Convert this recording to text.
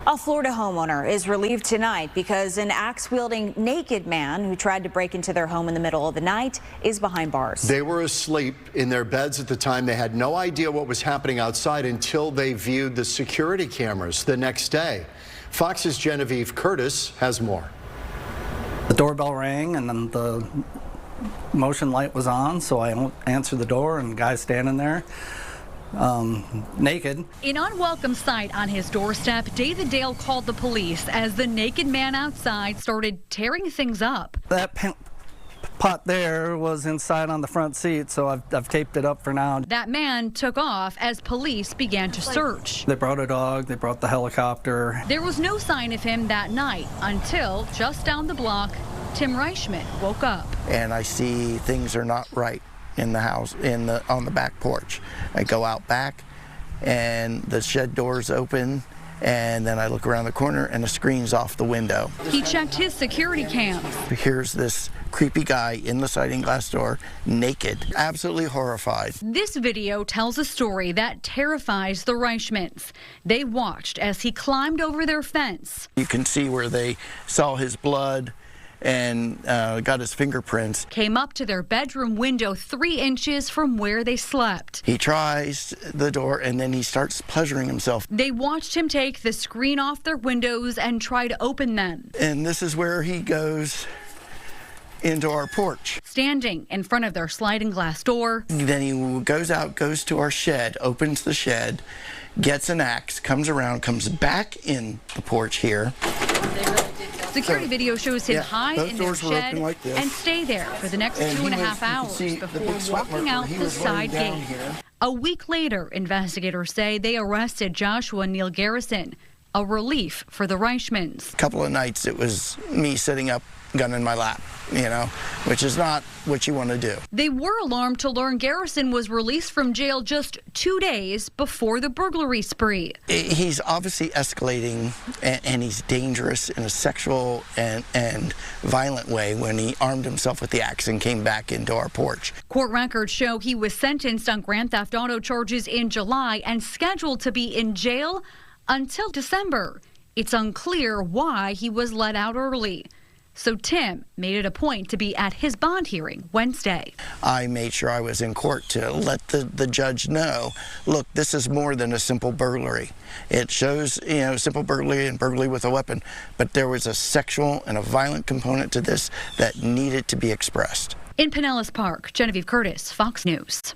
A Florida homeowner is relieved tonight because an axe-wielding naked man who tried to break into their home in the middle of the night is behind bars. They were asleep in their beds at the time. They had no idea what was happening outside until they viewed the security cameras the next day. Fox's Genevieve Curtis has more. The doorbell rang and then the motion light was on, so I answered the door and the guy's standing there. Naked. An unwelcome sight on his doorstep, David Dale called the police as the naked man outside started tearing things up. That pot there was inside on the front seat, so I've taped it up for now. That man took off as police began to search. They brought a dog, they brought the helicopter. There was no sign of him that night until just down the block, Tim Reischmann woke up. And I see things are not right in the house, on the back porch. I go out back and the shed door's open, and then I look around the corner and the screen's off the window. He checked his security cams. Here's this creepy guy in the sliding glass door, naked, absolutely horrified. This video tells a story that terrifies the Reischmanns. They watched as he climbed over their fence. You can see where they saw his blood and got his fingerprints. Came up to their bedroom window 3 inches from where they slept. He tries the door and then he starts pleasuring himself. They watched him take the screen off their windows and try to open them. And this is where he goes into our porch. Standing in front of their sliding glass door. Then he goes out, goes to our shed, opens the shed, gets an axe, comes around, comes back in the porch here. Security video shows him hide in their shed and stay there for the next 2.5 hours before walking out the side gate. A week later, investigators say they arrested Joshua Neal Garrison, a relief for the Reischmanns. A couple of nights it was me sitting up, gun in my lap, which is not what you want to do. They were alarmed to learn Garrison was released from jail just 2 days before the burglary spree. He's obviously escalating, and he's dangerous in a sexual and violent way when he armed himself with the axe and came back into our porch. Court records show he was sentenced on grand theft auto charges in July and scheduled to be in jail until December. It's unclear why he was let out early. So Tim made it a point to be at his bond hearing Wednesday. I made sure I was in court to let the judge know, look, this is more than a simple burglary. It shows, simple burglary and burglary with a weapon, but there was a sexual and a violent component to this that needed to be expressed. In Pinellas Park, Genevieve Curtis, Fox News.